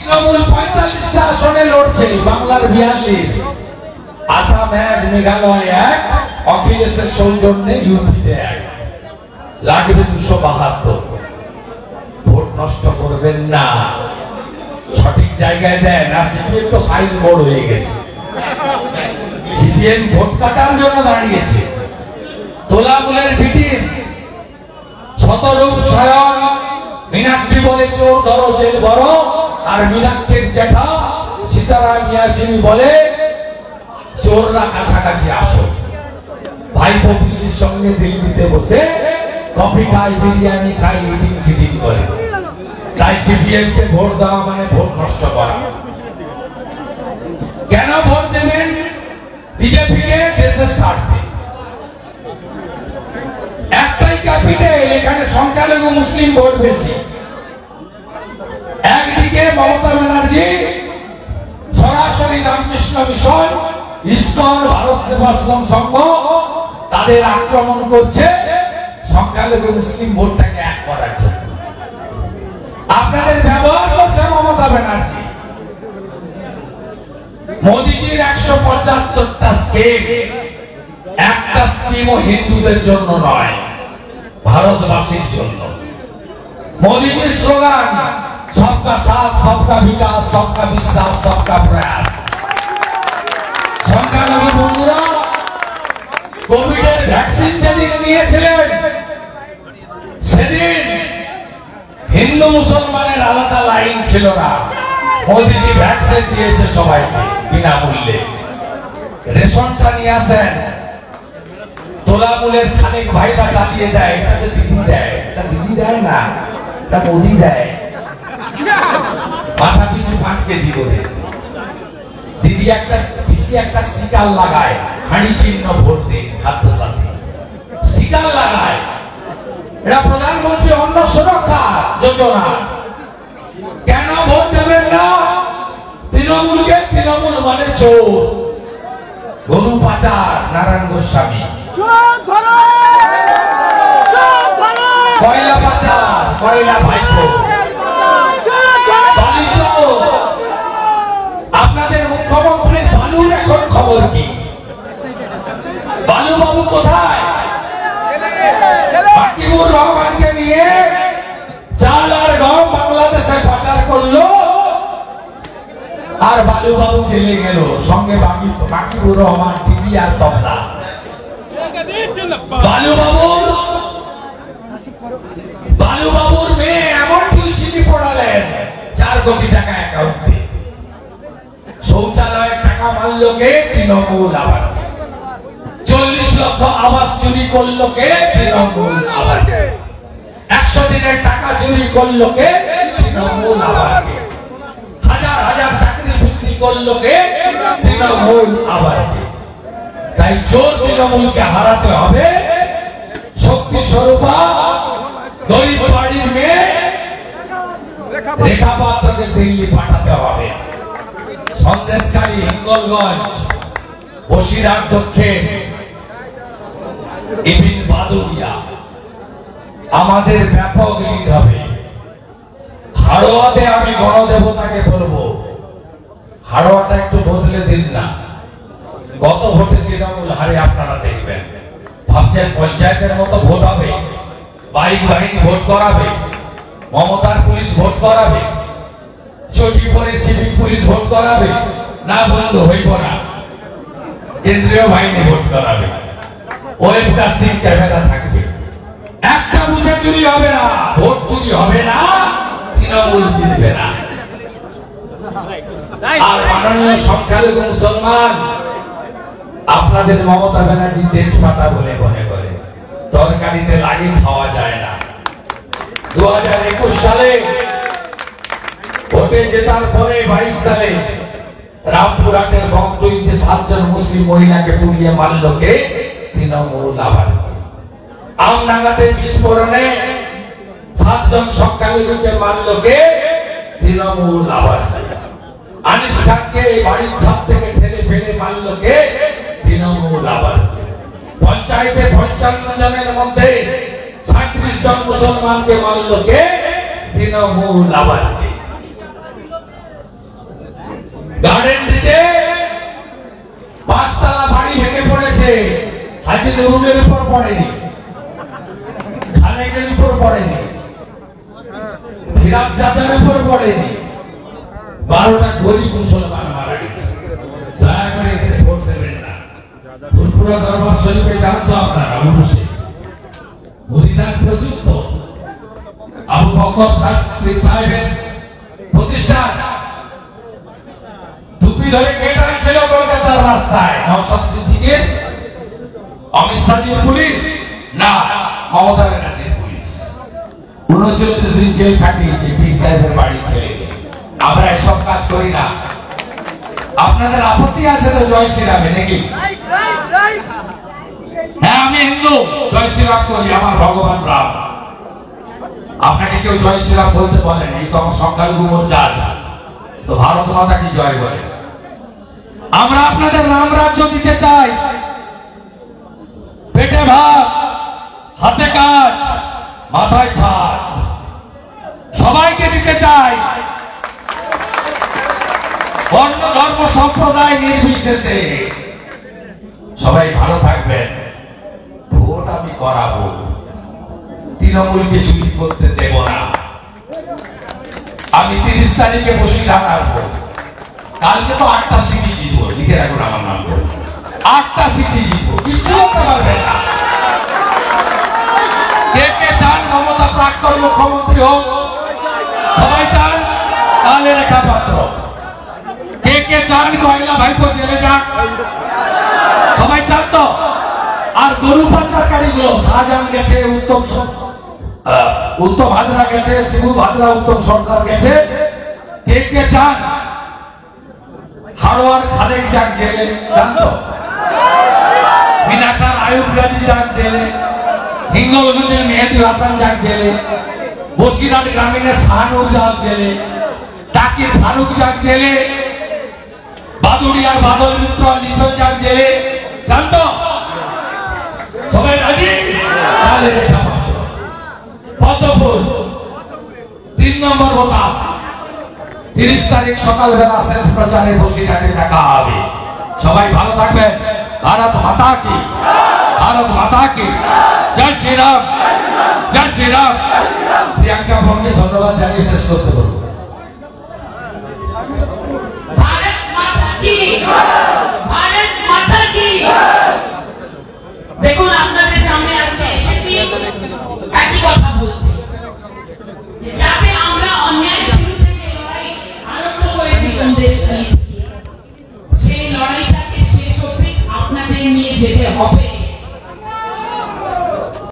তৃণমূল 45টা আসনে লড়ছে, বাংলার 42, আসাম 1, মেঘালয় 1, অখিলেশের সৌজন্যে ইউপিতে 1, লাগবে 272। ভোট নষ্ট করবেন না, সঠিক জায়গায় দেন। আর সিপিএম তো সাইন বোর্ড হয়ে গেছে, সিপিএম ভোট কাটার জন্য দাঁড়িয়েছে। তোলামূলের ভিটির শতরূপ স্বয়ং মীনাক্ষী বলে চোর দরজের বড়, আর মীনাক্ষীর জ্যাঠা সীতারাম ইয়াচিনি বলে চোররা কাছাকাছি আসো। ভাইপো পিসির সঙ্গে দিল্লিতে বসে কফি খাই, বিরিয়ানি খাই, মিটিং সিটিং করে। তাই সিপিএম কে ভোট দেওয়া মানে ভোট নষ্ট করা। কেন ভোট দেবেন? বিজেপি কে দেশের স্বার্থে। একটাই ক্যাপিটাল, এখানে সংখ্যালঘু মুসলিম ভোট বেশি। একদিকে মমতা ব্যানার্জি সরাসরি রামকৃষ্ণ মিশন, ইসকন, ভারত সেবাশ্রম সংঘ তাদের আক্রমণ করছে সংখ্যালঘু মুসলিম ভোটটাকে এক করার জন্য। আপনাদের ব্যবহার করছে মমতা ব্যানার্জি। মোদীজির 175টা স্কিম, একটা স্কিমও হিন্দুদের জন্য নয়, ভারতবাসীর জন্য। মোদীজির স্লোগান সবকা সাথ, সবকা বিকাশ, সবকা বিশ্বাস, সবকা প্রয়াস। সংখ্যালঘু বন্ধুরা কোভিডের ভ্যাকসিন যেদিন নিয়েছিলেন, সেদিন হিন্দু মুসলমানের আলাদা লাইন ছিল না। মোদীজি ভ্যাকসিন দিয়েছে সবাইকে বিনামূল্যে। রেশনটা নিয়ে আসেন, তোলামূলের খানিক ভাইরা চালিয়ে দেয়, এটা তো দিদি দেয়। এটা দিদি দেয় না, এটা মোদি দেয়। মাথা পিছু 5 কেজি করে দিদি একটা পিসি একটা স্টিকার লাগায়, হাঁড়ি চিহ্ন ভোট দিন, খাদ্য সাথী স্টিকার লাগায়। এটা প্রধানমন্ত্রী অন্ন সুরক্ষা যোজনা। কেন ভোট দেবেন না তৃণমূলকে? তৃণমূল মানে চোর, গরু পাচার, নারায়ণ গোস্বামী, কয়লা পাচার, কয়লা ভাইপো, বালি চোর। আপনাদের মুখ্যমন্ত্রীর বালুর এখন খবর কি? বালুবাবু কোথায়? হাকিমুর রহমানকে নিয়ে চাল আর গম বাংলাদেশে পাচার করলো, আর বালুবাবু জেলে গেল, সঙ্গে হাকিমুর রহমান, দিদি আর তবলা। বালুবাবুর মেয়ে এমন টিউশনি পড়ালেন 4 কোটি টাকা অ্যাকাউন্টে। শৌচালয়ের টাকা মারলো কে? তৃণমূল। আবার 40 লক্ষ আবাস চুরি করলো কে? তৃণমূল। আবার 100 দিনের টাকা চুরি করলো কে? তৃণমূল। আবার হাজার হাজার চাকরি বিক্রি করলো কে? তৃণমূল। আবার তাই চোর তৃণমূলকে হারাতে হবে। শক্তি স্বরূপা গরিব বাড়ির মেয়ে রেখা পাত্রকে দিল্লি পাঠাতে হবে। সন্দেশকারী, হিঙ্গলগঞ্জ, বসিরহাট দক্ষিণ, ইভিন বাদুরিয়া আমাদের ব্যাপক লিড হবে। হাড়োয়াতে আমি গণদেবতাকে বলবো, হাড়োয়াটা একটু বদলে দিন না। গত ভোটে তৃণমূল হারে আপনারা দেখবেন। ভাবছেন পঞ্চায়েতের মতো ভোট হবে, বাইক বাহিনী ভোট করাবে, মমতার পুলিশ ভোট করাবে, চটি পরে সিভিক পুলিশ ভোট করাবে? না বন্ধু, হইব না। কেন্দ্রীয় বাহিনী ভোট করাবে, ওয়েবকাস্টিং ক্যামেরা থাকবে। একটা বুথে চুরি হবে না, ভোট চুরি হবে না, তৃণমূল জিতবে না। আর মাননীয় সংখ্যালঘু মুসলমান, আপনাদের মমতা ব্যানার্জি তেজপাতা বলে মনে করে, তরকারিতে লাগিয়ে খাওয়া যায় না। 2021 সালে ভোটে জেতার পরে 22 সালে রামপুরহাটের বকটুইতে 7 জন মুসলিম মহিলাকে পুড়িয়ে মারল কে? তৃণমূল। আবার আমডাঙ্গাতে বিস্ফোরণে 7 জন সংখ্যালঘুকে মারল কে? তৃণমূল। আবার আনিস খানকে বাড়ির ছাদ থেকে ঠেলে ফেলে মারল কে? তৃণমূল। আবার পঞ্চায়েতে 55 জনের মধ্যে 37 জন মুসলমানকে মারল কে? তৃণমূল। আবার কাজী নজরুলের উপর পড়েনি, খালেকের উপর পড়েনি, ফিরাজ চাচার উপর পড়েনি, 12টা গরিব মুসলমান মারা গেছে। দয়া করে এখানে ভোট দেবেন না। ফুরফুরা দরবার শরীফে যান তো আপনারা, অবশ্যই মুরিদান প্রযুক্ত আবু বকর সাহেবের প্রতিষ্ঠান টুপি ধরে গেট আনছিল কলকাতার রাস্তায়। নওশাদ সিদ্দিকের, অমিত শাহের পুলিশ না, মমতা ব্যানার্জির পুলিশ 39 দিন জেল কাটিয়েছে পীর সাহেবের বাড়ি ছেড়ে। আমরা এসব কাজ করি না। আপনাদের আপত্তি আছে তো জয় শ্রীরামে নাকি? হ্যাঁ, আমি হিন্দু, জয় শ্রীরাম করি, আমার ভগবান রাম। আপনাকে কেউ জয় শ্রীরাম বলতে বলেন, এই তো আমার সংখ্যালঘু মোর্চা আছে, তো ভারত মাতা কি জয় বলে। আমরা আপনাদের রাম রাজ্য দিতে চাই, পেটে ভাত, হাতে কাজ, মাথায় ছাদ, সবাইকে দিতে চাই, বর্ণ ধর্ম সম্প্রদায় নির্বিশেষে। সবাই ভালো থাকবেন। ভোট আমি করাবো, তৃণমূলকে চুরি করতে দেব না। আমি 30 তারিখে বসিরহাট আসবো। কালকে তো 8টা সিটি জিতবো, লিখে রাখুন আমার নাম করে। 8টা সিটি জিতবো, কিছু করতে পারবে না। কে কে চান মমতা প্রাক্তন মুখ্যমন্ত্রী হোক? সবাই চান? তাহলে রেখা পাত্র। কে কে চান কয়লা ভাইপো জেলে যাক? সবাই চান তো? আর গরু পাচারকারী গুলো, শাহজাহান গেছে, উত্তম হাজরা গেছে, শিবু হাজরা, উত্তম সরকার গেছে, কে কে চান হাড়োয়ার খালেক যাক জেলে? জান তো? মিনাখার আয়ুব গাজী যাক জেলে, হিঙ্গলগঞ্জের মেহেদি হাসান যাক জেলে, বসিরহাট গ্রামীণের শাহানুর যাক জেলে, টাকির ফারুক যাক জেলে, বাদুড়িয়ার বাদল মিত্র লিটন যাক জেলে। জান তো? সবাই রাজি? তাহলে রেখা পাত্র। পদ্মফুল 3 নম্বর বোতাম। 30 তারিখ সকালবেলা শেষ প্রচারে বসিরহাটে দেখা হবে। সবাই ভালো থাকবেন। ভারত মাতা কি, ভারত মাতা কি জয় শ্রীরাম, জয় শ্রীরাম। প্রিয়াঙ্কা ভৌমকে ধন্যবাদ জানিয়ে শেষ করতে পারবো। भारत माता की, भारत माता की। দেখুন, আপনাদের সামনে আজকে এসেছি একই কথা বলতে, যাতে আমরা অন্যায়ের বিরুদ্ধে যে লড়াই আরম্ভ করেছি দেশে, সেই লড়াইটাকে শেষ অবধি আপনাদের নিয়ে যেতে হবে।